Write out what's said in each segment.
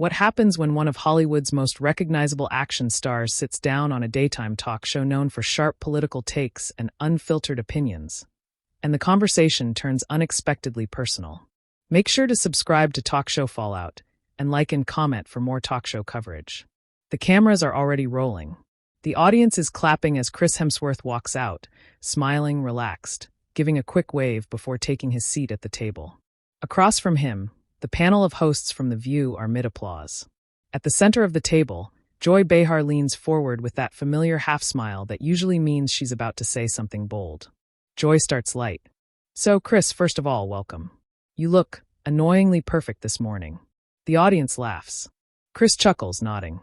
What happens when one of Hollywood's most recognizable action stars sits down on a daytime talk show known for sharp political takes and unfiltered opinions, and the conversation turns unexpectedly personal? Make sure to subscribe to Talk Show Fallout and like and comment for more talk show coverage. The cameras are already rolling. The audience is clapping as Chris Hemsworth walks out, smiling, relaxed, giving a quick wave before taking his seat at the table. Across from him, the panel of hosts from The View are mid-applause. At the center of the table, Joy Behar leans forward with that familiar half-smile that usually means she's about to say something bold. Joy starts light. "So, Chris, first of all, welcome. You look annoyingly perfect this morning." The audience laughs. Chris chuckles, nodding.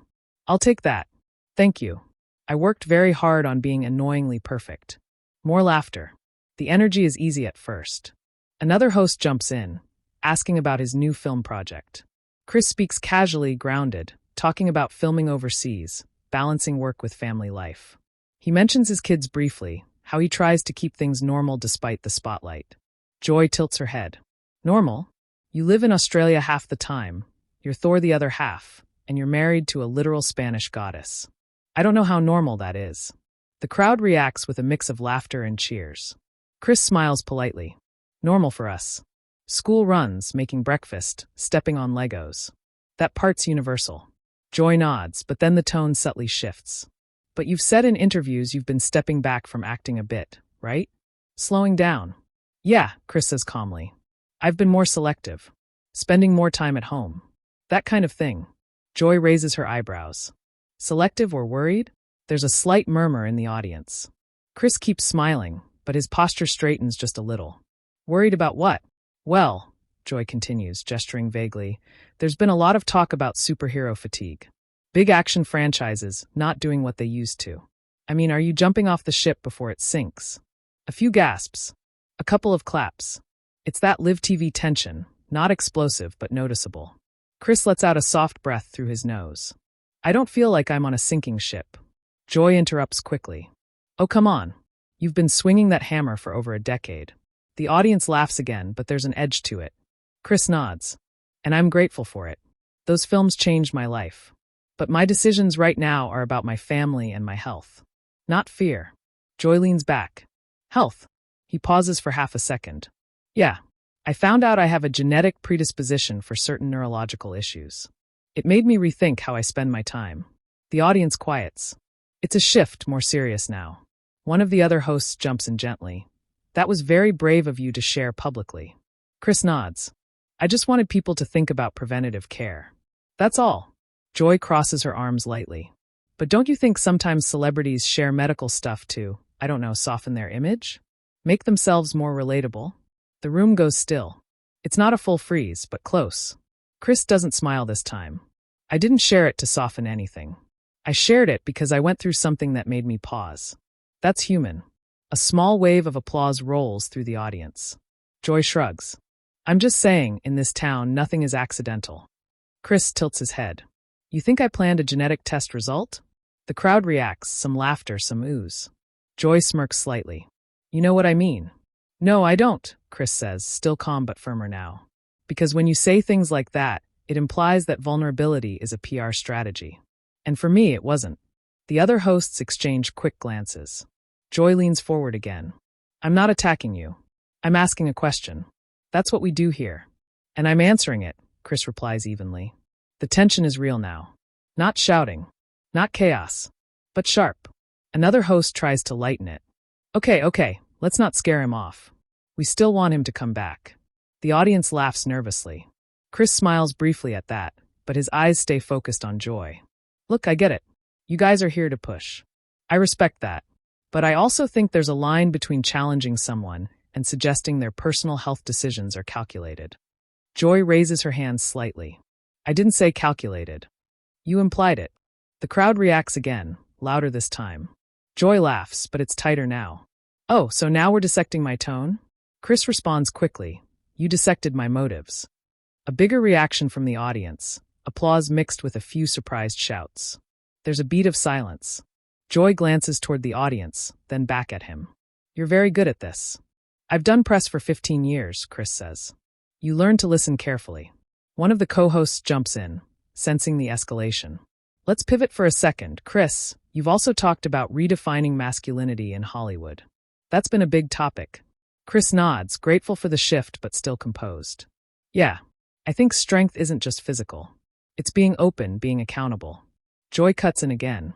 "I'll take that. Thank you. I worked very hard on being annoyingly perfect." More laughter. The energy is easy at first. Another host jumps in, asking about his new film project. Chris speaks casually, grounded, talking about filming overseas, balancing work with family life. He mentions his kids briefly, how he tries to keep things normal despite the spotlight. Joy tilts her head. "Normal? You live in Australia half the time, you're Thor the other half, and you're married to a literal Spanish goddess. I don't know how normal that is." The crowd reacts with a mix of laughter and cheers. Chris smiles politely. "Normal for us. School runs, making breakfast, stepping on Legos. That part's universal." Joy nods, but then the tone subtly shifts. "But you've said in interviews you've been stepping back from acting a bit, right? Slowing down." "Yeah," Chris says calmly. "I've been more selective. Spending more time at home. That kind of thing." Joy raises her eyebrows. Selective or worried? There's a slight murmur in the audience. Chris keeps smiling, but his posture straightens just a little. "Worried about what?" "Well," Joy continues, gesturing vaguely, "there's been a lot of talk about superhero fatigue. Big action franchises not doing what they used to. I mean, are you jumping off the ship before it sinks?" A few gasps. A couple of claps. It's that live TV tension, not explosive but noticeable. Chris lets out a soft breath through his nose. "I don't feel like I'm on a sinking ship." Joy interrupts quickly. "Oh, come on. You've been swinging that hammer for over a decade." The audience laughs again, but there's an edge to it. Chris nods. "And I'm grateful for it. Those films changed my life. But my decisions right now are about my family and my health. Not fear." Joy leans back. "Health." He pauses for half a second. "Yeah. I found out I have a genetic predisposition for certain neurological issues. It made me rethink how I spend my time." The audience quiets. It's a shift, more serious now. One of the other hosts jumps in gently. "That was very brave of you to share publicly." Chris nods. "I just wanted people to think about preventative care. That's all." Joy crosses her arms lightly. "But don't you think sometimes celebrities share medical stuff to, I don't know, soften their image? Make themselves more relatable?" The room goes still. It's not a full freeze, but close. Chris doesn't smile this time. "I didn't share it to soften anything. I shared it because I went through something that made me pause." That's human. A small wave of applause rolls through the audience. Joy shrugs. "I'm just saying, in this town, nothing is accidental." Chris tilts his head. "You think I planned a genetic test result?" The crowd reacts, some laughter, some oohs. Joy smirks slightly. "You know what I mean." "No, I don't," Chris says, still calm but firmer now. "Because when you say things like that, it implies that vulnerability is a PR strategy. And for me, it wasn't." The other hosts exchange quick glances. Joy leans forward again. "I'm not attacking you. I'm asking a question. That's what we do here. And I'm answering it," Chris replies evenly. The tension is real now. Not shouting. Not chaos. But sharp. Another host tries to lighten it. Okay, let's not scare him off. We still want him to come back." The audience laughs nervously. Chris smiles briefly at that, but his eyes stay focused on Joy. "Look, I get it. You guys are here to push. I respect that. But I also think there's a line between challenging someone and suggesting their personal health decisions are calculated." Joy raises her hands slightly. "I didn't say calculated. You implied it." The crowd reacts again, louder this time. Joy laughs, but it's tighter now. "Oh, so now we're dissecting my tone?" Chris responds quickly. "You dissected my motives." A bigger reaction from the audience, applause mixed with a few surprised shouts. There's a beat of silence. Joy glances toward the audience, then back at him. "You're very good at this." "I've done press for 15 years, Chris says. "You learn to listen carefully." One of the co-hosts jumps in. sensing the escalation. Let's pivot for a second. Chris, you've also talked about redefining masculinity in Hollywood. That's been a big topic. Chris nods, grateful for the shift but still composed. Yeah, I think strength isn't just physical. It's being open, being accountable. Joy cuts in again.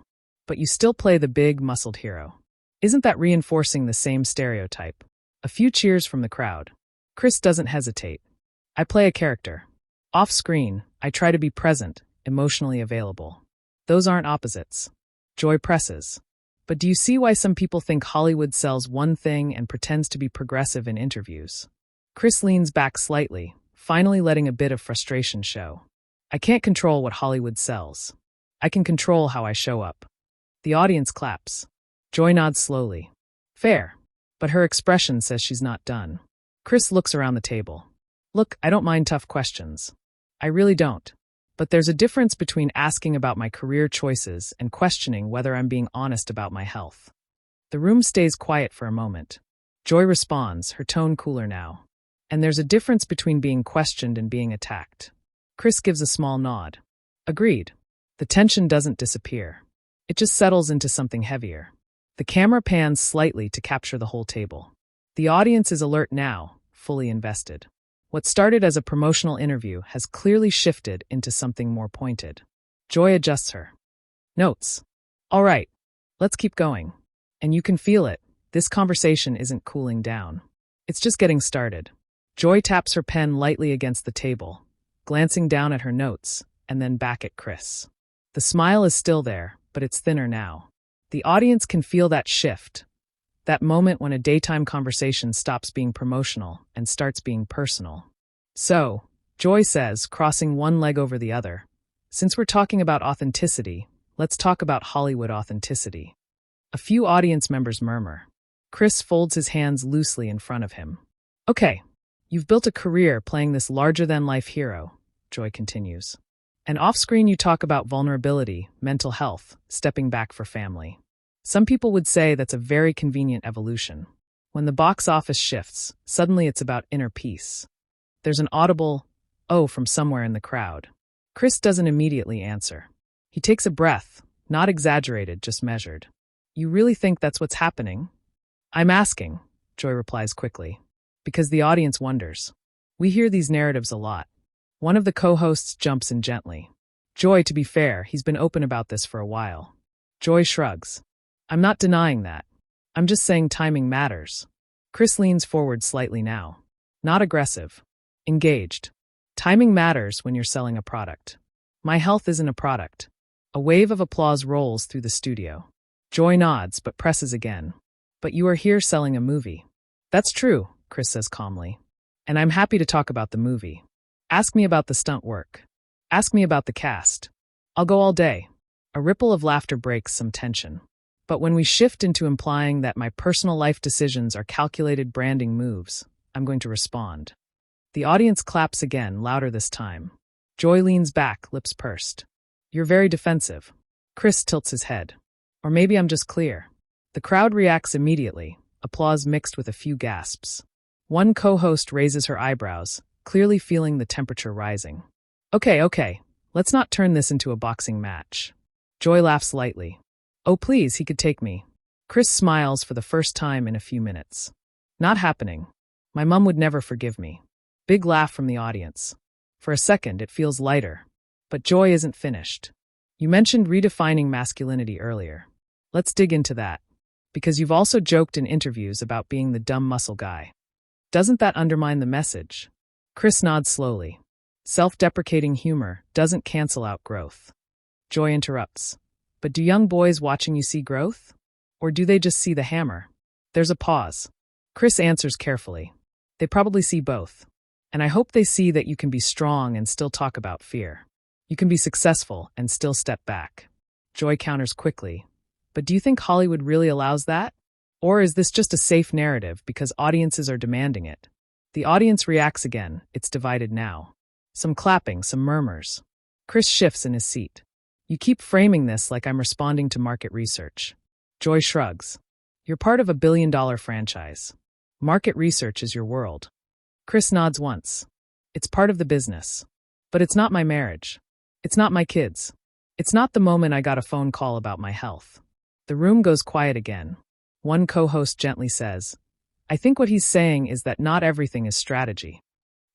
But you still play the big, muscled hero. Isn't that reinforcing the same stereotype? A few cheers from the crowd. Chris doesn't hesitate. I play a character. Off screen, I try to be present, emotionally available. Those aren't opposites. Joy presses. But do you see why some people think Hollywood sells one thing and pretends to be progressive in interviews? Chris leans back slightly, finally letting a bit of frustration show. I can't control what Hollywood sells. I can control how I show up. The audience claps. Joy nods slowly. Fair. But her expression says she's not done. Chris looks around the table. Look, I don't mind tough questions. I really don't. But there's a difference between asking about my career choices and questioning whether I'm being honest about my health. The room stays quiet for a moment. Joy responds, her tone cooler now. And there's a difference between being questioned and being attacked. Chris gives a small nod. Agreed. The tension doesn't disappear. It just settles into something heavier. The camera pans slightly to capture the whole table. The audience is alert now, fully invested. What started as a promotional interview has clearly shifted into something more pointed. Joy adjusts her notes. All right, let's keep going. And you can feel it. This conversation isn't cooling down. It's just getting started. Joy taps her pen lightly against the table, glancing down at her notes, and then back at Chris. The smile is still there, but it's thinner now. The audience can feel that shift. That moment when a daytime conversation stops being promotional and starts being personal. So, Joy says, crossing one leg over the other, since we're talking about authenticity, let's talk about Hollywood authenticity. A few audience members murmur. Chris folds his hands loosely in front of him. Okay, you've built a career playing this larger-than-life hero, Joy continues. And off-screen you talk about vulnerability, mental health, stepping back for family. Some people would say that's a very convenient evolution. When the box office shifts, suddenly it's about inner peace. There's an audible, "oh," from somewhere in the crowd. Chris doesn't immediately answer. He takes a breath, not exaggerated, just measured. You really think that's what's happening? I'm asking, Joy replies quickly, because the audience wonders. We hear these narratives a lot. One of the co-hosts jumps in gently. Joy, to be fair, he's been open about this for a while. Joy shrugs. I'm not denying that. I'm just saying timing matters. Chris leans forward slightly now. Not aggressive. Engaged. Timing matters when you're selling a product. My health isn't a product. A wave of applause rolls through the studio. Joy nods but presses again. But you are here selling a movie. That's true, Chris says calmly. And I'm happy to talk about the movie. Ask me about the stunt work. Ask me about the cast. I'll go all day. A ripple of laughter breaks some tension. But when we shift into implying that my personal life decisions are calculated branding moves, I'm going to respond. The audience claps again, louder this time. Joy leans back, lips pursed. You're very defensive. Chris tilts his head. Or maybe I'm just clear. The crowd reacts immediately, applause mixed with a few gasps. One co-host raises her eyebrows, clearly feeling the temperature rising. Okay, let's not turn this into a boxing match. Joy laughs lightly. Oh please, he could take me. Chris smiles for the first time in a few minutes. Not happening. My mom would never forgive me. Big laugh from the audience. For a second, it feels lighter. But Joy isn't finished. You mentioned redefining masculinity earlier. Let's dig into that. Because you've also joked in interviews about being the dumb muscle guy. Doesn't that undermine the message? Chris nods slowly. Self-deprecating humor doesn't cancel out growth. Joy interrupts. But do young boys watching you see growth? Or do they just see the hammer? There's a pause. Chris answers carefully. They probably see both. And I hope they see that you can be strong and still talk about fear. You can be successful and still step back. Joy counters quickly. But do you think Hollywood really allows that? Or is this just a safe narrative because audiences are demanding it? The audience reacts again. It's divided now. Some clapping, some murmurs. Chris shifts in his seat. You keep framing this like I'm responding to market research. Joy shrugs. You're part of a billion-dollar franchise. Market research is your world. Chris nods once. It's part of the business. But it's not my marriage. It's not my kids. It's not the moment I got a phone call about my health. The room goes quiet again. One co-host gently says, I think what he's saying is that not everything is strategy.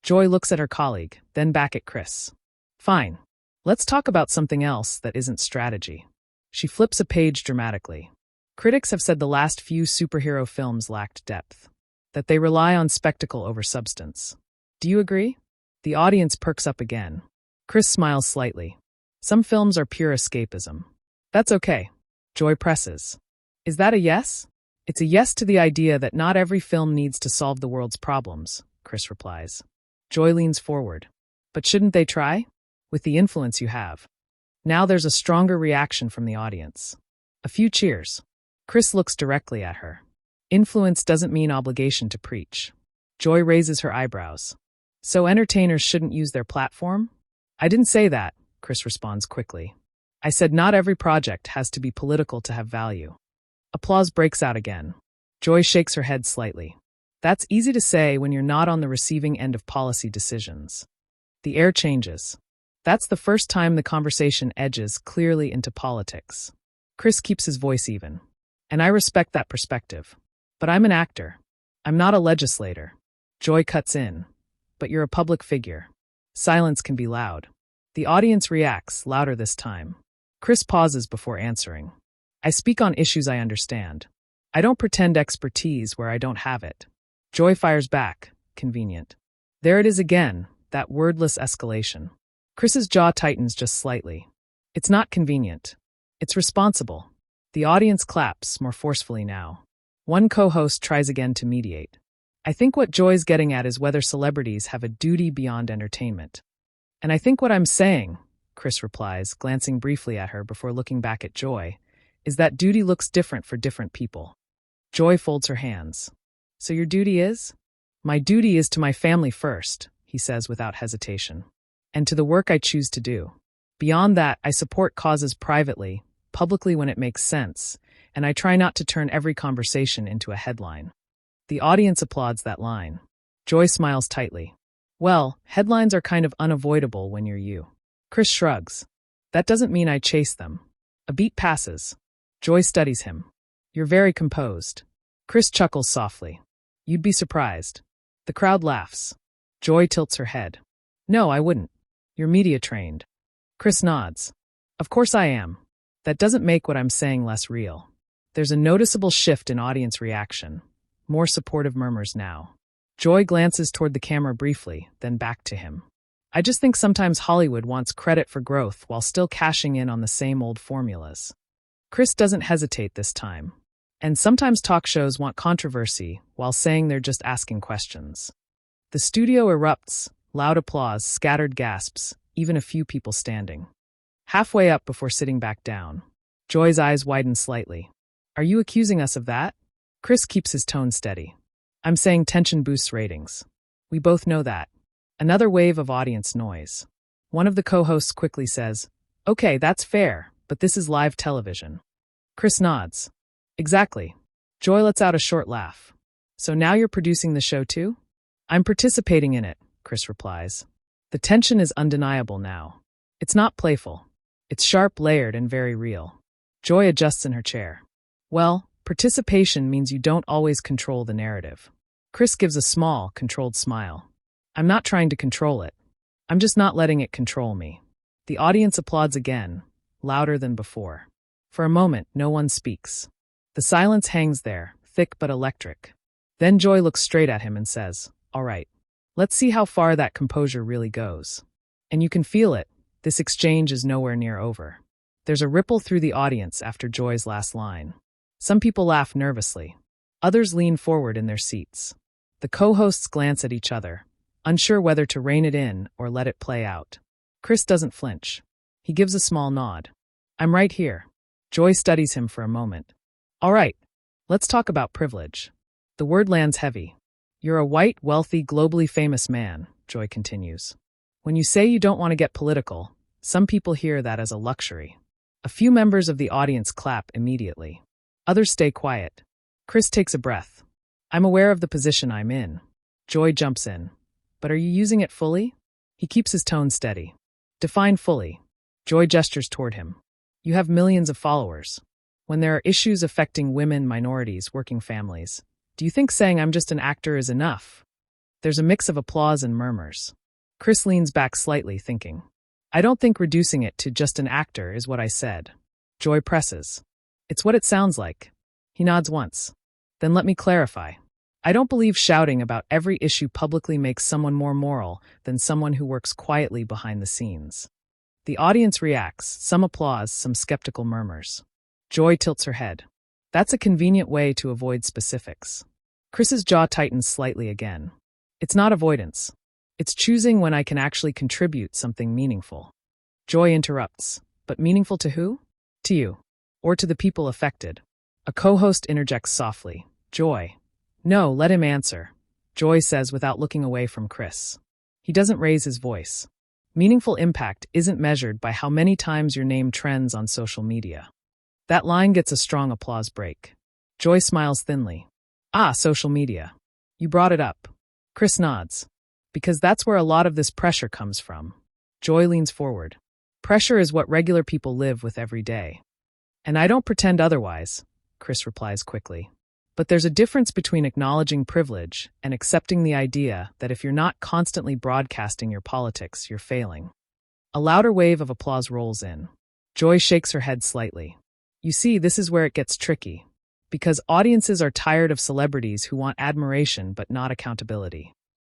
Joy looks at her colleague, then back at Chris. Fine. Let's talk about something else that isn't strategy. She flips a page dramatically. Critics have said the last few superhero films lacked depth, that they rely on spectacle over substance. Do you agree? The audience perks up again. Chris smiles slightly. Some films are pure escapism. That's okay. Joy presses. Is that a yes? It's a yes to the idea that not every film needs to solve the world's problems, Chris replies. Joy leans forward. But shouldn't they try? With the influence you have. Now there's a stronger reaction from the audience. A few cheers. Chris looks directly at her. Influence doesn't mean obligation to preach. Joy raises her eyebrows. So entertainers shouldn't use their platform? I didn't say that, Chris responds quickly. I said not every project has to be political to have value. Applause breaks out again. Joy shakes her head slightly. That's easy to say when you're not on the receiving end of policy decisions. The air changes. That's the first time the conversation edges clearly into politics. Chris keeps his voice even. And I respect that perspective. But I'm an actor. I'm not a legislator. Joy cuts in. But you're a public figure. Silence can be loud. The audience reacts, louder this time. Chris pauses before answering. I speak on issues I understand. I don't pretend expertise where I don't have it. Joy fires back, convenient. There it is again, that wordless escalation. Chris's jaw tightens just slightly. It's not convenient. It's responsible. The audience claps, more forcefully now. One co-host tries again to mediate. I think what Joy's getting at is whether celebrities have a duty beyond entertainment. And I think what I'm saying, Chris replies, glancing briefly at her before looking back at Joy, is that duty looks different for different people. Joy folds her hands. So your duty is? My duty is to my family first, he says without hesitation. And to the work I choose to do. Beyond that, I support causes privately, publicly when it makes sense, and I try not to turn every conversation into a headline. The audience applauds that line. Joy smiles tightly. Well, headlines are kind of unavoidable when you're you. Chris shrugs. That doesn't mean I chase them. A beat passes. Joy studies him. You're very composed. Chris chuckles softly. You'd be surprised. The crowd laughs. Joy tilts her head. No, I wouldn't. You're media trained. Chris nods. Of course I am. That doesn't make what I'm saying less real. There's a noticeable shift in audience reaction. More supportive murmurs now. Joy glances toward the camera briefly, then back to him. I just think sometimes Hollywood wants credit for growth while still cashing in on the same old formulas. Chris doesn't hesitate this time. And sometimes talk shows want controversy while saying they're just asking questions. The studio erupts, loud applause, scattered gasps, even a few people standing. Halfway up before sitting back down. Joy's eyes widen slightly. Are you accusing us of that? Chris keeps his tone steady. I'm saying tension boosts ratings. We both know that. Another wave of audience noise. One of the co-hosts quickly says, Okay, that's fair, but this is live television. Chris nods. Exactly. Joy lets out a short laugh. So now you're producing the show too? I'm participating in it, Chris replies. The tension is undeniable now. It's not playful. It's sharp, layered, and very real. Joy adjusts in her chair. Well, participation means you don't always control the narrative. Chris gives a small, controlled smile. I'm not trying to control it. I'm just not letting it control me. The audience applauds again, louder than before. For a moment, no one speaks. The silence hangs there, thick but electric. Then Joy looks straight at him and says, All right, let's see how far that composure really goes. And you can feel it. This exchange is nowhere near over. There's a ripple through the audience after Joy's last line. Some people laugh nervously. Others lean forward in their seats. The co-hosts glance at each other, unsure whether to rein it in or let it play out. Chris doesn't flinch. He gives a small nod. I'm right here. Joy studies him for a moment. All right, let's talk about privilege. The word lands heavy. You're a white, wealthy, globally famous man, Joy continues. When you say you don't want to get political, some people hear that as a luxury. A few members of the audience clap immediately. Others stay quiet. Chris takes a breath. I'm aware of the position I'm in. Joy jumps in. But are you using it fully? He keeps his tone steady. Define fully. Joy gestures toward him. You have millions of followers. When there are issues affecting women, minorities, working families, do you think saying I'm just an actor is enough? There's a mix of applause and murmurs. Chris leans back slightly, thinking. I don't think reducing it to just an actor is what I said. Joy presses. It's what it sounds like. He nods once. Then let me clarify. I don't believe shouting about every issue publicly makes someone more moral than someone who works quietly behind the scenes. The audience reacts, some applause, some skeptical murmurs. Joy tilts her head. That's a convenient way to avoid specifics. Chris's jaw tightens slightly again. It's not avoidance. It's choosing when I can actually contribute something meaningful. Joy interrupts. But meaningful to who? To you. Or to the people affected. A co-host interjects softly. Joy. No, let him answer. Joy says without looking away from Chris. He doesn't raise his voice. Meaningful impact isn't measured by how many times your name trends on social media. That line gets a strong applause break. Joy smiles thinly. Ah, social media. You brought it up. Chris nods. Because that's where a lot of this pressure comes from. Joy leans forward. Pressure is what regular people live with every day. And I don't pretend otherwise, Chris replies quickly. But there's a difference between acknowledging privilege and accepting the idea that if you're not constantly broadcasting your politics, you're failing. A louder wave of applause rolls in. Joy shakes her head slightly. You see, this is where it gets tricky. Because audiences are tired of celebrities who want admiration but not accountability.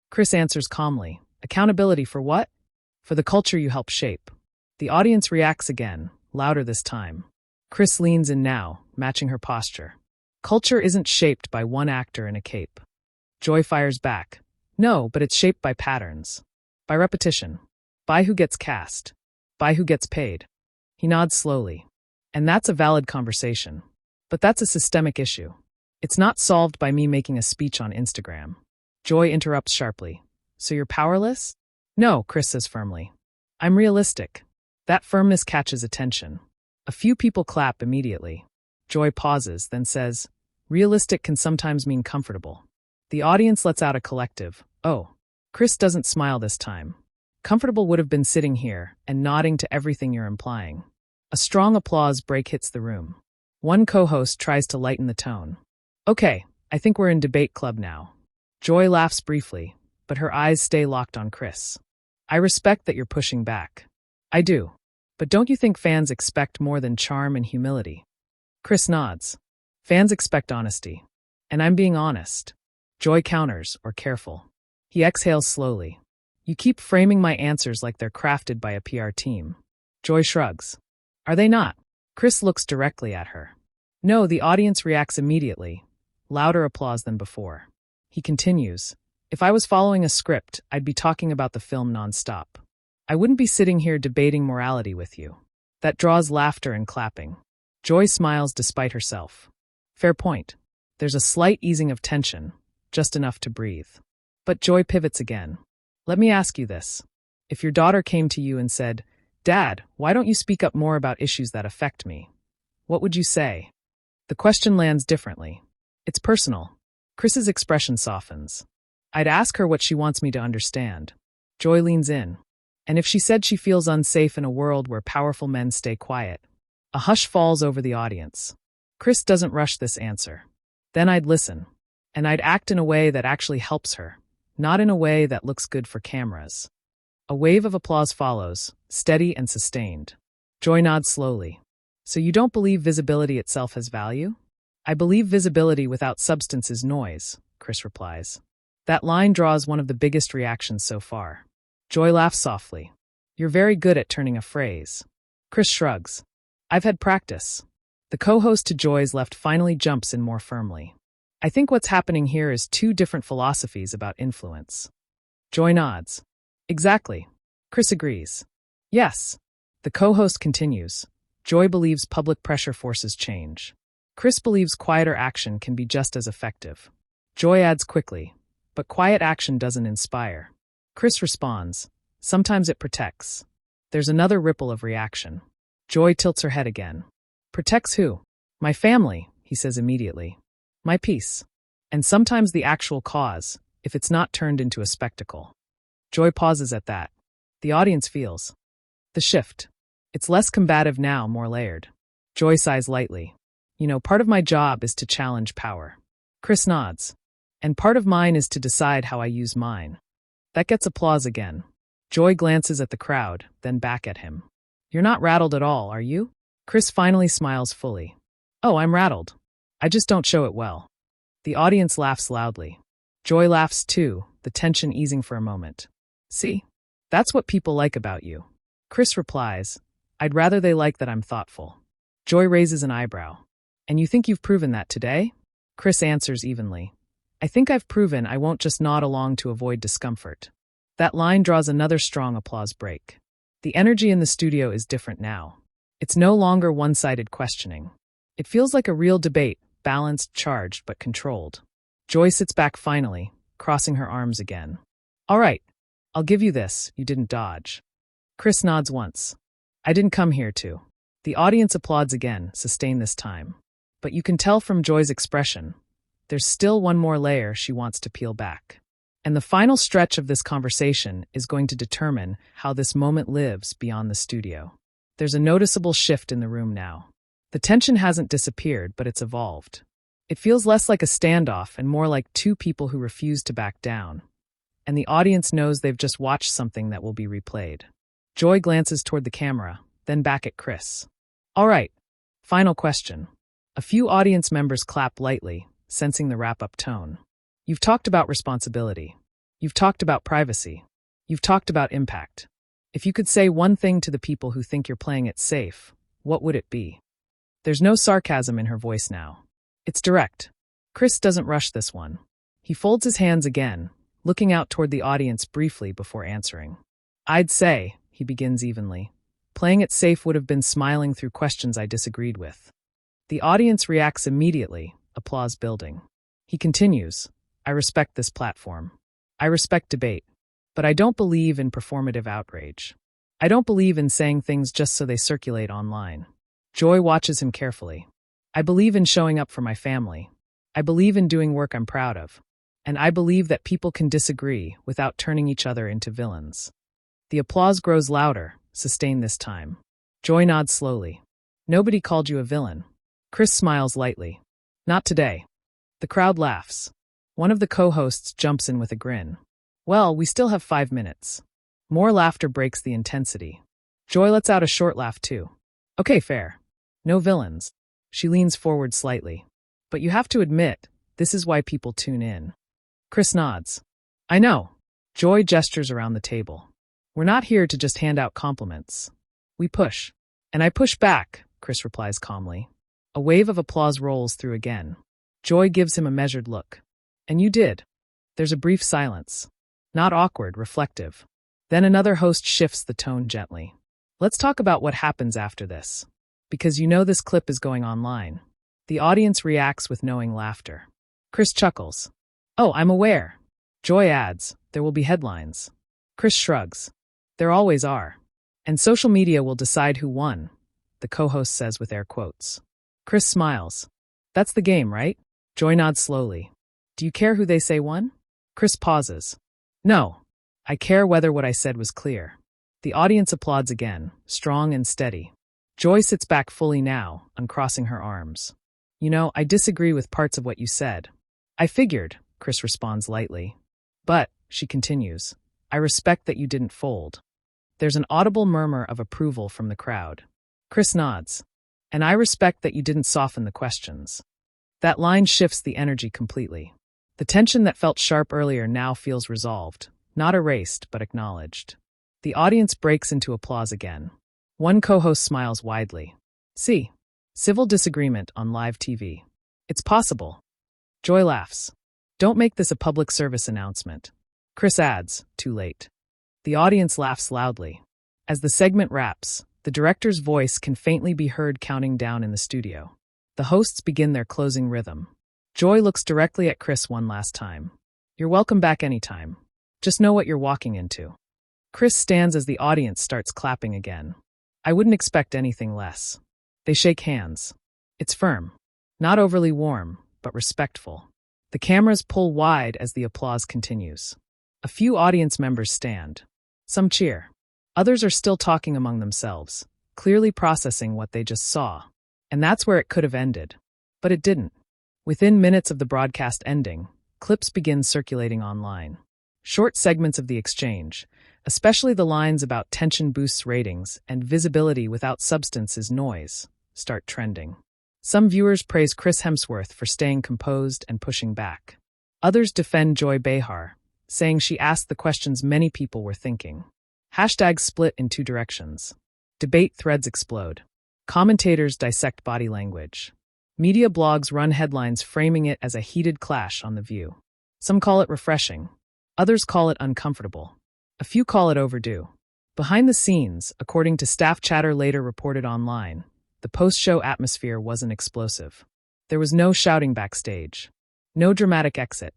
Chris answers calmly. Accountability for what? For the culture you help shape. The audience reacts again, louder this time. Chris leans in now, matching her posture. Culture isn't shaped by one actor in a cape. Joy fires back. No, but it's shaped by patterns. By repetition. By who gets cast. By who gets paid. He nods slowly. And that's a valid conversation. But that's a systemic issue. It's not solved by me making a speech on Instagram. Joy interrupts sharply. So you're powerless? No, Chris says firmly. I'm realistic. That firmness catches attention. A few people clap immediately. Joy pauses, then says, realistic can sometimes mean comfortable. The audience lets out a collective, oh. Chris doesn't smile this time. Comfortable would have been sitting here and nodding to everything you're implying. A strong applause break hits the room. One co-host tries to lighten the tone. Okay, I think we're in debate club now. Joy laughs briefly, but her eyes stay locked on Chris. I respect that you're pushing back. I do. But don't you think fans expect more than charm and humility? Chris nods. Fans expect honesty. And I'm being honest. Joy counters, or careful. He exhales slowly. You keep framing my answers like they're crafted by a PR team. Joy shrugs. Are they not? Chris looks directly at her. No, the audience reacts immediately. Louder applause than before. He continues. If I was following a script, I'd be talking about the film nonstop. I wouldn't be sitting here debating morality with you. That draws laughter and clapping. Joy smiles despite herself. Fair point. There's a slight easing of tension, just enough to breathe. But Joy pivots again. Let me ask you this. If your daughter came to you and said, Dad, why don't you speak up more about issues that affect me? What would you say? The question lands differently. It's personal. Chris's expression softens. I'd ask her what she wants me to understand. Joy leans in. And if she said she feels unsafe in a world where powerful men stay quiet, a hush falls over the audience. Chris doesn't rush this answer. Then I'd listen. And I'd act in a way that actually helps her, not in a way that looks good for cameras. A wave of applause follows, steady and sustained. Joy nods slowly. So you don't believe visibility itself has value? I believe visibility without substance is noise, Chris replies. That line draws one of the biggest reactions so far. Joy laughs softly. You're very good at turning a phrase. Chris shrugs. I've had practice. The co-host to Joy's left finally jumps in more firmly. I think what's happening here is two different philosophies about influence. Joy nods. Exactly. Chris agrees. Yes. The co-host continues. Joy believes public pressure forces change. Chris believes quieter action can be just as effective. Joy adds quickly. But quiet action doesn't inspire. Chris responds. Sometimes it protects. There's another ripple of reaction. Joy tilts her head again. Protects who? My family, he says immediately. My peace. And sometimes the actual cause, if it's not turned into a spectacle. Joy pauses at that. The audience feels the shift. It's less combative now, more layered. Joy sighs lightly. Part of my job is to challenge power. Chris nods. And part of mine is to decide how I use mine. That gets applause again. Joy glances at the crowd, then back at him. You're not rattled at all, are you? Chris finally smiles fully. Oh, I'm rattled. I just don't show it well. The audience laughs loudly. Joy laughs too, the tension easing for a moment. See? That's what people like about you. Chris replies, I'd rather they like that I'm thoughtful. Joy raises an eyebrow. And you think you've proven that today? Chris answers evenly. I think I've proven I won't just nod along to avoid discomfort. That line draws another strong applause break. The energy in the studio is different now. It's no longer one-sided questioning. It feels like a real debate, balanced, charged, but controlled. Joy sits back finally, crossing her arms again. All right, I'll give you this, you didn't dodge. Chris nods once. I didn't come here to. The audience applauds again, sustained this time. But you can tell from Joy's expression, there's still one more layer she wants to peel back. And the final stretch of this conversation is going to determine how this moment lives beyond the studio. There's a noticeable shift in the room now. The tension hasn't disappeared, but it's evolved. It feels less like a standoff and more like two people who refuse to back down. And the audience knows they've just watched something that will be replayed. Joy glances toward the camera, then back at Chris. All right, final question. A few audience members clap lightly, sensing the wrap-up tone. You've talked about responsibility. You've talked about privacy. You've talked about impact. If you could say one thing to the people who think you're playing it safe, what would it be? There's no sarcasm in her voice now. It's direct. Chris doesn't rush this one. He folds his hands again, looking out toward the audience briefly before answering. I'd say, he begins evenly, playing it safe would have been smiling through questions I disagreed with. The audience reacts immediately, applause building. He continues, I respect this platform. I respect debate. But I don't believe in performative outrage. I don't believe in saying things just so they circulate online. Joy watches him carefully. I believe in showing up for my family. I believe in doing work I'm proud of. And I believe that people can disagree without turning each other into villains. The applause grows louder, sustained this time. Joy nods slowly. Nobody called you a villain. Chris smiles lightly. Not today. The crowd laughs. One of the co-hosts jumps in with a grin. Well, we still have 5 minutes. More laughter breaks the intensity. Joy lets out a short laugh too. Okay, fair. No villains. She leans forward slightly. But you have to admit, this is why people tune in. Chris nods. I know. Joy gestures around the table. We're not here to just hand out compliments. We push. And I push back, Chris replies calmly. A wave of applause rolls through again. Joy gives him a measured look. And you did. There's a brief silence. Not awkward, reflective. Then another host shifts the tone gently. Let's talk about what happens after this. Because you know this clip is going online. The audience reacts with knowing laughter. Chris chuckles. Oh, I'm aware. Joy adds, there will be headlines. Chris shrugs. There always are. And social media will decide who won, the co-host says with air quotes. Chris smiles. That's the game, right? Joy nods slowly. Do you care who they say won? Chris pauses. No. I care whether what I said was clear. The audience applauds again, strong and steady. Joy sits back fully now, uncrossing her arms. I disagree with parts of what you said. I figured, Chris responds lightly. But, she continues, I respect that you didn't fold. There's an audible murmur of approval from the crowd. Chris nods. And I respect that you didn't soften the questions. That line shifts the energy completely. The tension that felt sharp earlier now feels resolved, not erased, but acknowledged. The audience breaks into applause again. One co-host smiles widely. See, civil disagreement on live TV. It's possible. Joy laughs. Don't make this a public service announcement. Chris adds, too late. The audience laughs loudly. As the segment wraps, the director's voice can faintly be heard counting down in the studio. The hosts begin their closing rhythm. Joy looks directly at Chris one last time. You're welcome back anytime. Just know what you're walking into. Chris stands as the audience starts clapping again. I wouldn't expect anything less. They shake hands. It's firm. Not overly warm, but respectful. The cameras pull wide as the applause continues. A few audience members stand. Some cheer. Others are still talking among themselves, clearly processing what they just saw. And that's where it could have ended. But it didn't. Within minutes of the broadcast ending, clips begin circulating online. Short segments of the exchange, especially the lines about tension boosts ratings and visibility without substance is noise, start trending. Some viewers praise Chris Hemsworth for staying composed and pushing back. Others defend Joy Behar, saying she asked the questions many people were thinking. Hashtags split in two directions. Debate threads explode. Commentators dissect body language. Media blogs run headlines framing it as a heated clash on The View. Some call it refreshing. Others call it uncomfortable. A few call it overdue. Behind the scenes, according to staff chatter later reported online, the post-show atmosphere wasn't explosive. There was no shouting backstage. No dramatic exit.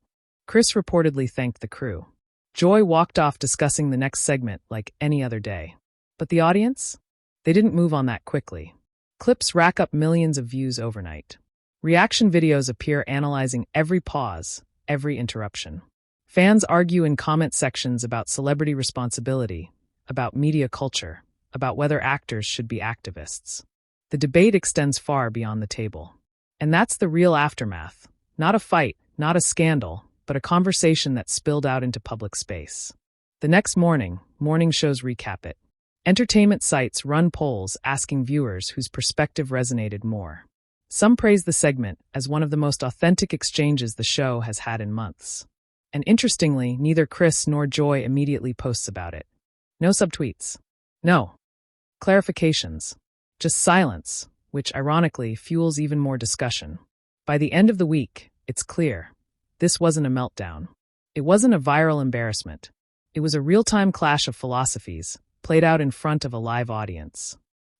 Chris reportedly thanked the crew. Joy walked off discussing the next segment like any other day. But the audience? They didn't move on that quickly. Clips rack up millions of views overnight. Reaction videos appear analyzing every pause, every interruption. Fans argue in comment sections about celebrity responsibility, about media culture, about whether actors should be activists. The debate extends far beyond the table. And that's the real aftermath. Not a fight, not a scandal, but a conversation that spilled out into public space. The next morning, morning shows recap it. Entertainment sites run polls asking viewers whose perspective resonated more. Some praise the segment as one of the most authentic exchanges the show has had in months. And interestingly, neither Chris nor Joy immediately posts about it. No subtweets. No clarifications. Just silence, which ironically fuels even more discussion. By the end of the week, it's clear. This wasn't a meltdown. It wasn't a viral embarrassment. It was a real-time clash of philosophies, played out in front of a live audience.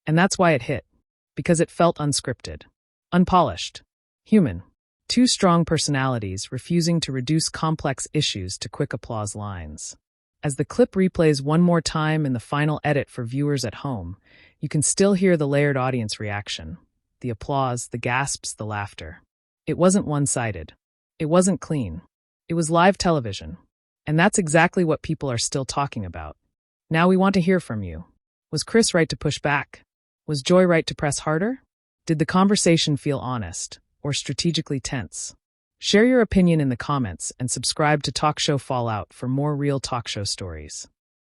And that's why it hit. Because it felt unscripted. Unpolished. Human. Two strong personalities refusing to reduce complex issues to quick applause lines. As the clip replays one more time in the final edit for viewers at home, you can still hear the layered audience reaction. The applause, the gasps, the laughter. It wasn't one-sided. It wasn't clean. It was live television. And that's exactly what people are still talking about. Now we want to hear from you. Was Chris right to push back? Was Joy right to press harder? Did the conversation feel honest or strategically tense? Share your opinion in the comments and subscribe to Talk Show Fallout for more real talk show stories.